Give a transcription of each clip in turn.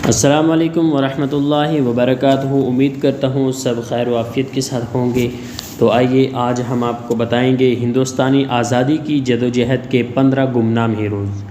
السلام علیکم ورحمۃ اللہ وبرکاتہ۔ امید کرتا ہوں سب خیر و عافیت کے ساتھ ہوں گے۔ تو آئیے آج ہم آپ کو بتائیں گے ہندوستانی آزادی کی جدوجہد کے 15 گمنام ہیروز۔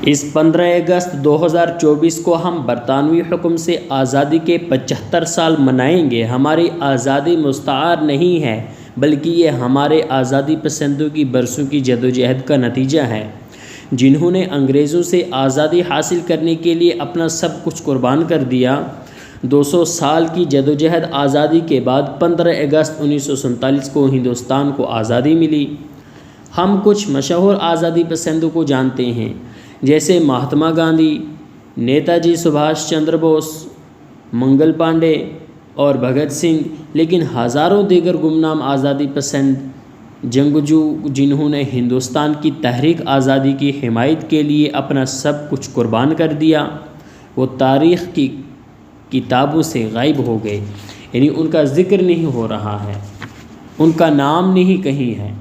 اس 15 اگست 2024 کو ہم برطانوی حکم سے آزادی کے 75 سال منائیں گے۔ ہماری آزادی مستعار نہیں ہے بلکہ یہ ہمارے آزادی پسندوں کی برسوں کی جدوجہد کا نتیجہ ہے، جنہوں نے انگریزوں سے آزادی حاصل کرنے کے لیے اپنا سب کچھ قربان کر دیا۔ 200 سال کی جدوجہد آزادی کے بعد 15 اگست 1947 کو ہندوستان کو آزادی ملی۔ ہم کچھ مشہور آزادی پسندوں کو جانتے ہیں، جیسے مہاتما گاندھی، نیتا جی سبھاش چندر بوس، منگل پانڈے اور بھگت سنگھ، لیکن ہزاروں دیگر گمنام آزادی پسند جنگجو جنہوں نے ہندوستان کی تحریک آزادی کی حمایت کے لیے اپنا سب کچھ قربان کر دیا، وہ تاریخ کی کتابوں سے غائب ہو گئے، یعنی ان کا ذکر نہیں ہو رہا ہے، ان کا نام نہیں کہیں ہے۔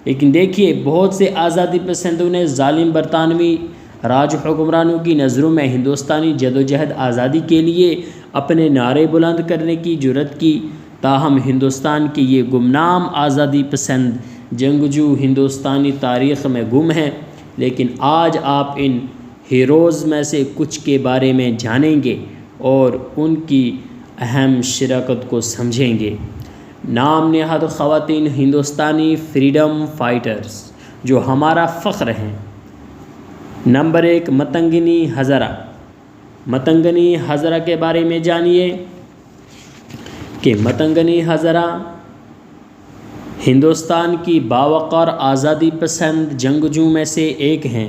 لیکن دیکھیے، بہت سے آزادی پسندوں نے ظالم برطانوی راج حکمرانوں کی نظروں میں ہندوستانی جدوجہد آزادی کے لیے اپنے نعرے بلند کرنے کی جرات کی، تاہم ہندوستان کی یہ گمنام آزادی پسند جنگجو ہندوستانی تاریخ میں گم ہیں۔ لیکن آج آپ ان ہیروز میں سے کچھ کے بارے میں جانیں گے اور ان کی اہم شراکت کو سمجھیں گے۔ نام نہاد خواتین ہندوستانی فریڈم فائٹرز جو ہمارا فخر ہیں۔ نمبر 1، متنگنی ہزارہ۔ متنگنی ہزارہ کے بارے میں جانیے کہ متنگنی ہزارہ ہندوستان کی باوقار آزادی پسند جنگجو میں سے ایک ہیں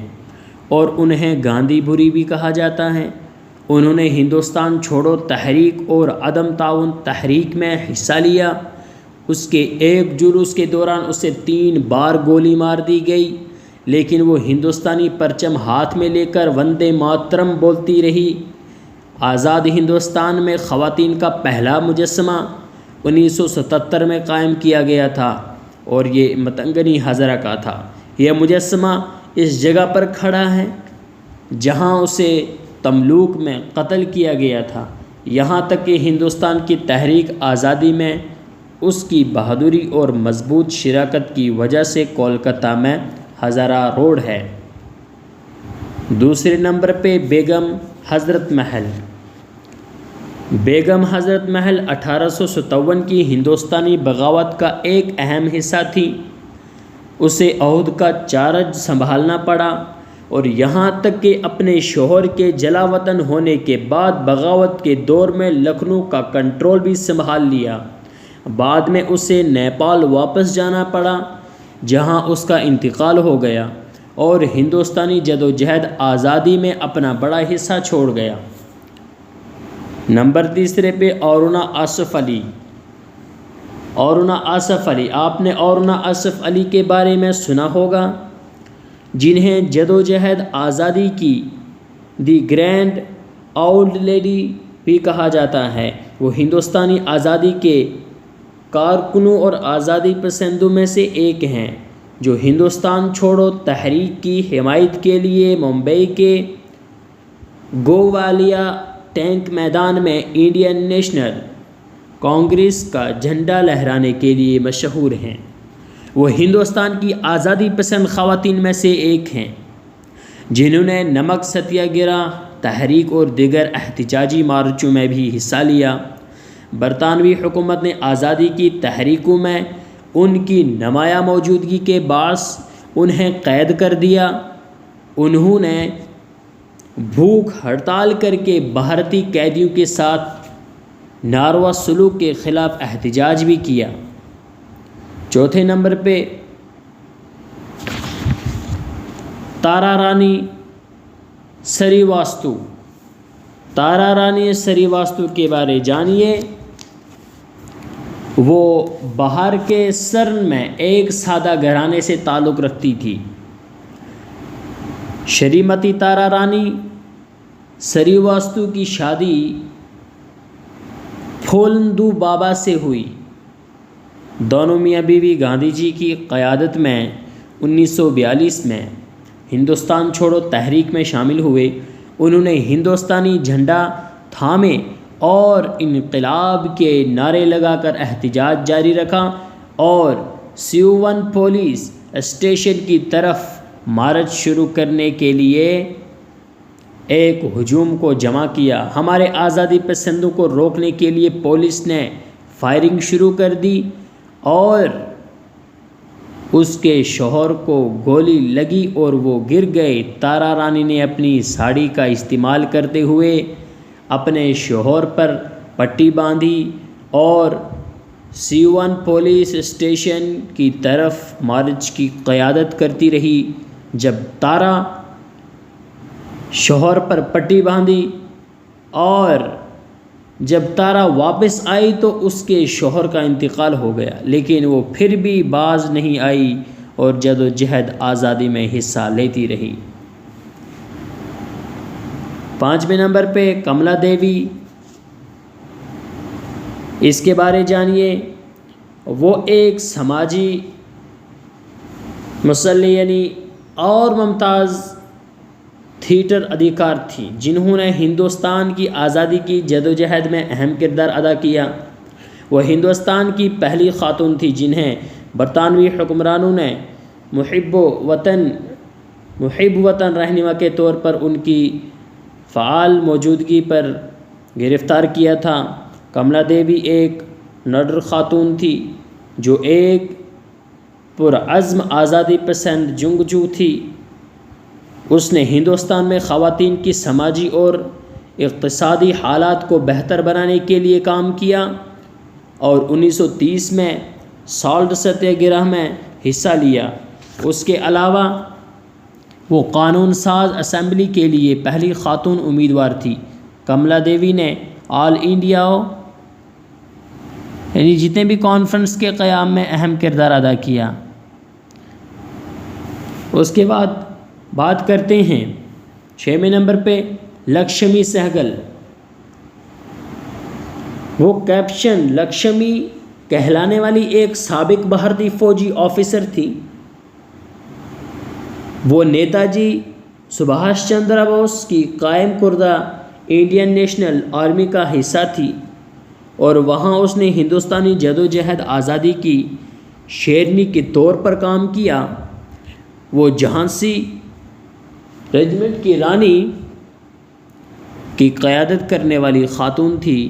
اور انہیں گاندھی بھوری بھی کہا جاتا ہے۔ انہوں نے ہندوستان چھوڑو تحریک اور عدم تعاون تحریک میں حصہ لیا۔ اس کے ایک جلوس کے دوران اسے 3 بار گولی مار دی گئی، لیکن وہ ہندوستانی پرچم ہاتھ میں لے کر وندے ماترم بولتی رہی۔ آزاد ہندوستان میں خواتین کا پہلا مجسمہ 1977 میں قائم کیا گیا تھا اور یہ متنگنی ہزارہ کا تھا۔ یہ مجسمہ اس جگہ پر کھڑا ہے جہاں اسے تملوک میں قتل کیا گیا تھا، یہاں تک کہ ہندوستان کی تحریک آزادی میں اس کی بہادری اور مضبوط شراکت کی وجہ سے کولکتہ میں ہزارہ روڈ ہے۔ دوسرے نمبر پہ بیگم حضرت محل۔ بیگم حضرت محل 1857 کی ہندوستانی بغاوت کا ایک اہم حصہ تھی۔ اسے عہد کا چارج سنبھالنا پڑا اور یہاں تک کہ اپنے شوہر کے جلا وطن ہونے کے بعد بغاوت کے دور میں لکھنؤ کا کنٹرول بھی سنبھال لیا۔ بعد میں اسے نیپال واپس جانا پڑا جہاں اس کا انتقال ہو گیا اور ہندوستانی جدوجہد آزادی میں اپنا بڑا حصہ چھوڑ گیا۔ نمبر 3 پہ ارونا آصف علی۔ ارونا آصف علی، آپ نے ارونا آصف علی کے بارے میں سنا ہوگا، جنہیں جدوجہد آزادی کی دی گرینڈ اولڈ لیڈی بھی کہا جاتا ہے۔ وہ ہندوستانی آزادی کے کارکنوں اور آزادی پسندوں میں سے ایک ہیں جو ہندوستان چھوڑو تحریک کی حمایت کے لیے ممبئی کے گووالیا ٹینک میدان میں انڈین نیشنل کانگریس کا جھنڈا لہرانے کے لیے مشہور ہیں۔ وہ ہندوستان کی آزادی پسند خواتین میں سے ایک ہیں جنہوں نے نمک ستیہ گرہ تحریک اور دیگر احتجاجی مارچوں میں بھی حصہ لیا۔ برطانوی حکومت نے آزادی کی تحریکوں میں ان کی نمایاں موجودگی کے باعث انہیں قید کر دیا۔ انہوں نے بھوک ہڑتال کر کے بھارتی قیدیوں کے ساتھ ناروا سلوک کے خلاف احتجاج بھی کیا۔ چوتھے نمبر پہ تارا رانی سریواستو۔ تارا رانی سریواستو کے بارے جانیے۔ وہ بہار کے سرن میں ایک سادہ گھرانے سے تعلق رکھتی تھی۔ شریمتی تارا رانی سریواستو کی شادی پھولندو بابا سے ہوئی۔ دونوں میاں بیوی گاندھی جی کی قیادت میں 1942 میں ہندوستان چھوڑو تحریک میں شامل ہوئے انہوں نے ہندوستانی جھنڈا تھامے اور انقلاب کے نعرے لگا کر احتجاج جاری رکھا اور سیوون پولیس اسٹیشن کی طرف مارچ شروع کرنے کے لیے ایک ہجوم کو جمع کیا۔ ہمارے آزادی پسندوں کو روکنے کے لیے پولیس نے فائرنگ شروع کر دی اور اس کے شوہر کو گولی لگی اور وہ گر گئے۔ تارا رانی نے اپنی ساڑی کا استعمال کرتے ہوئے اپنے شوہر پر پٹی باندھی اور سیوون پولیس اسٹیشن کی طرف مارچ کی قیادت کرتی رہی۔ جب تارا شوہر پر پٹی باندھی اور جب تارا واپس آئی تو اس کے شوہر کا انتقال ہو گیا، لیکن وہ پھر بھی باز نہیں آئی اور جدوجہد آزادی میں حصہ لیتی رہی۔ 5ویں نمبر پہ کملا دیوی، اس کے بارے جانیے۔ وہ ایک سماجی مسلح اور ممتاز تھیٹر اداکار تھیں جنہوں نے ہندوستان کی آزادی کی جدوجہد میں اہم کردار ادا کیا۔ وہ ہندوستان کی پہلی خاتون تھی جنہیں برطانوی حکمرانوں نے محب وطن رہنما کے طور پر ان کی فعال موجودگی پر گرفتار کیا تھا۔ کملا دیوی ایک نڈر خاتون تھی جو ایک پرعزم آزادی پسند جنگجو تھی۔ اس نے ہندوستان میں خواتین کی سماجی اور اقتصادی حالات کو بہتر بنانے کے لیے کام کیا اور 1930 میں سالٹ ستیہ گرہ میں حصہ لیا۔ اس کے علاوہ وہ قانون ساز اسمبلی کے لیے پہلی خاتون امیدوار تھی۔ کملا دیوی نے آل انڈیا جتنے بھی کانفرنس کے قیام میں اہم کردار ادا کیا۔ اس کے بعد بات کرتے ہیں 6ویں نمبر پہ لکشمی سہگل۔ وہ کیپشن لکشمی کہلانے والی ایک سابق بھارتی فوجی آفیسر تھی۔ وہ نیتا جی سبھاش چندر بوس کی قائم کردہ انڈین نیشنل آرمی کا حصہ تھی اور وہاں اس نے ہندوستانی جدوجہد آزادی کی شیرنی کے طور پر کام کیا۔ وہ جھانسی ریجمنٹ کی رانی کی قیادت کرنے والی خاتون تھی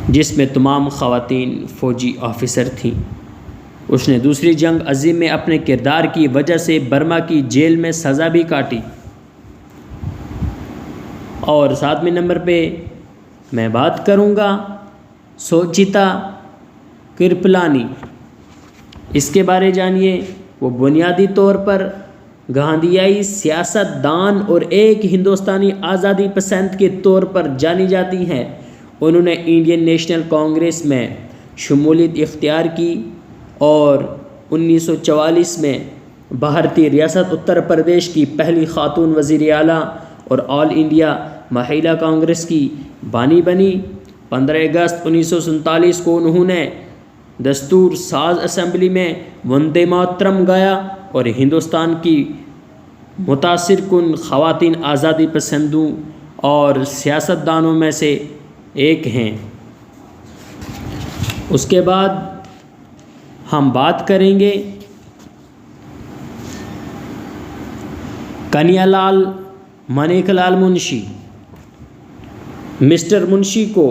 جس میں تمام خواتین فوجی آفیسر تھیں۔ اس نے دوسری جنگ عظیم میں اپنے کردار کی وجہ سے برما کی جیل میں سزا بھی کاٹی۔ اور 7ویں نمبر پہ میں بات کروں گا سوچیتا کرپلانی۔ اس کے بارے جانیے۔ وہ بنیادی طور پر گاندھیائی سیاست دان اور ایک ہندوستانی آزادی پسند کے طور پر جانی جاتی ہیں۔ انہوں نے انڈین نیشنل کانگریس میں شمولیت اختیار کی اور 1944 میں بھارتی ریاست اتر پردیش کی پہلی خاتون وزیر اعلیٰ اور آل انڈیا مہیلا کانگریس کی بانی بنی۔ 15 اگست 1947 کو انہوں نے دستور ساز اسمبلی میں وندے ماترم گایا اور ہندوستان کی متاثر کن خواتین آزادی پسندوں اور سیاست دانوں میں سے ایک ہیں۔ اس کے بعد ہم بات کریں گے کنیا لال منیک لال منشی۔ مسٹر منشی کو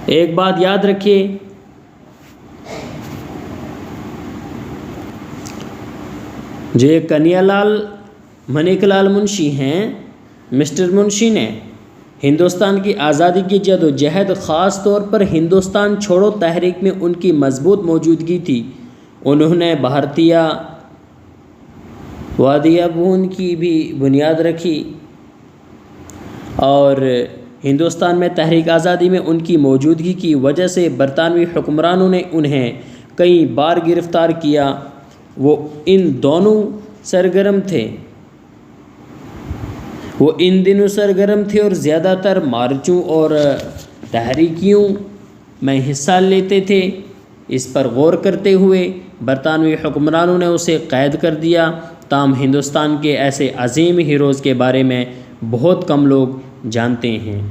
ایک بات یاد رکھیے، جو یہ کنیا لال منیک لال منشی ہیں، مسٹر منشی نے ہندوستان کی آزادی کی جدوجہد خاص طور پر ہندوستان چھوڑو تحریک میں ان کی مضبوط موجودگی تھی۔ انہوں نے بھارتیہ وادیہ بھون کی بھی بنیاد رکھی اور ہندوستان میں تحریک آزادی میں ان کی موجودگی کی وجہ سے برطانوی حکمرانوں نے انہیں کئی بار گرفتار کیا۔ وہ ان دنوں سرگرم تھے اور زیادہ تر مارچوں اور تحریکیوں میں حصہ لیتے تھے۔ اس پر غور کرتے ہوئے برطانوی حکمرانوں نے اسے قید کر دیا تاہم ہندوستان کے ایسے عظیم ہیروز کے بارے میں بہت کم لوگ جانتے ہیں۔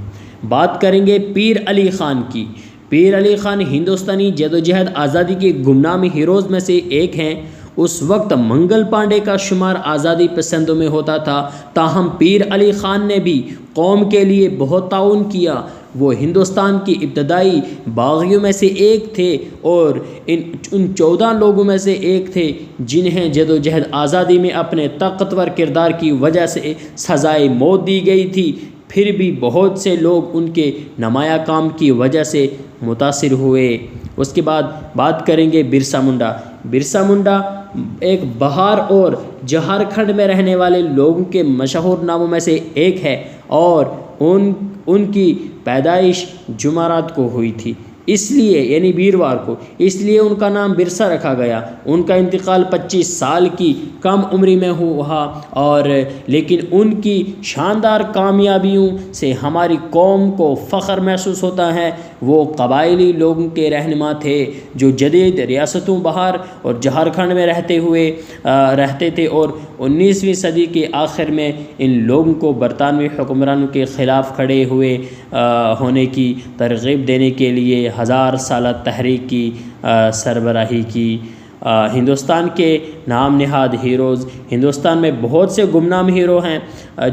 بات کریں گے پیر علی خان کی۔ پیر علی خان ہندوستانی جدوجہد آزادی کے گمنام ہیروز میں سے ایک ہیں۔ اس وقت منگل پانڈے کا شمار آزادی پسندوں میں ہوتا تھا، تاہم پیر علی خان نے بھی قوم کے لیے بہت تعاون کیا۔ وہ ہندوستان کی ابتدائی باغیوں میں سے ایک تھے اور ان 14 لوگوں میں سے ایک تھے جنہیں جدوجہد آزادی میں اپنے طاقتور کردار کی وجہ سے سزائے موت دی گئی تھی، پھر بھی بہت سے لوگ ان کے نمایاں کام کی وجہ سے متاثر ہوئے۔ اس کے بعد بات کریں گے برسا منڈا۔ برسا منڈا ایک بہار اور جھارکھنڈ میں رہنے والے لوگوں کے مشہور ناموں میں سے ایک ہے اور ان کی پیدائش جمعرات کو ہوئی تھی، اس لیے یعنی بیروار کو، اس لیے ان کا نام برسا رکھا گیا۔ ان کا انتقال 25 سال کی کم عمری میں ہوا اور لیکن ان کی شاندار کامیابیوں سے ہماری قوم کو فخر محسوس ہوتا ہے۔ وہ قبائلی لوگوں کے رہنما تھے جو جدید ریاستوں بہار اور جھارکھنڈ میں رہتے تھے اور 19ویں صدی کے آخر میں ان لوگوں کو برطانوی حکمرانوں کے خلاف کھڑے ہونے کی ترغیب دینے کے لیے 1000 سالہ تحریک کی سربراہی کی۔ ہندوستان کے نام نہاد ہیروز۔ ہندوستان میں بہت سے گمنام ہیرو ہیں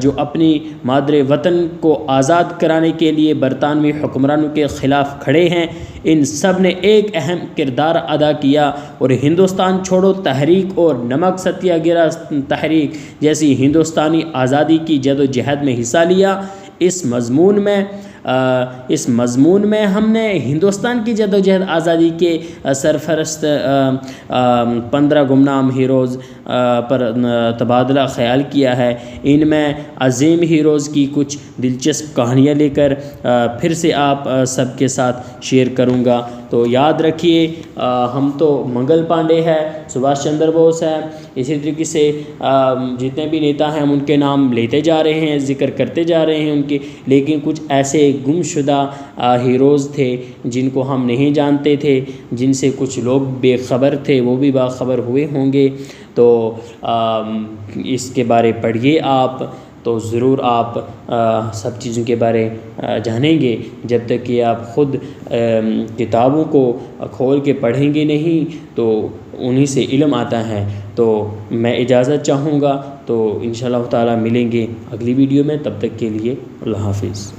جو اپنی مادر وطن کو آزاد کرانے کے لیے برطانوی حکمرانوں کے خلاف کھڑے ہیں۔ ان سب نے ایک اہم کردار ادا کیا اور ہندوستان چھوڑو تحریک اور نمک ستیہ گرہ تحریک جیسی ہندوستانی آزادی کی جدوجہد میں حصہ لیا۔ اس مضمون میں ہم نے ہندوستان کی جدوجہد آزادی کے سرفرست 15 گمنام ہیروز پر تبادلہ خیال کیا ہے۔ ان میں عظیم ہیروز کی کچھ دلچسپ کہانیاں لے کر پھر سے آپ سب کے ساتھ شیئر کروں گا۔ تو یاد رکھیے ہم تو منگل پانڈے ہے، سبھاش چندر بوس ہے، اسی طریقے سے جتنے بھی نیتا ہیں ہم ان کے نام لیتے جا رہے ہیں، ذکر کرتے جا رہے ہیں ان کے، لیکن کچھ ایسے گم شدہ ہیروز تھے جن کو ہم نہیں جانتے تھے، جن سے کچھ لوگ بے خبر تھے، وہ بھی باخبر ہوئے ہوں گے۔ تو اس کے بارے پڑھیے آپ، تو ضرور آپ سب چیزوں کے بارے جانیں گے۔ جب تک کہ آپ خود کتابوں کو کھول کے پڑھیں گے نہیں تو انہی سے علم آتا ہے۔ تو میں اجازت چاہوں گا، تو انشاءاللہ تعالی ملیں گے اگلی ویڈیو میں، تب تک کے لیے اللہ حافظ۔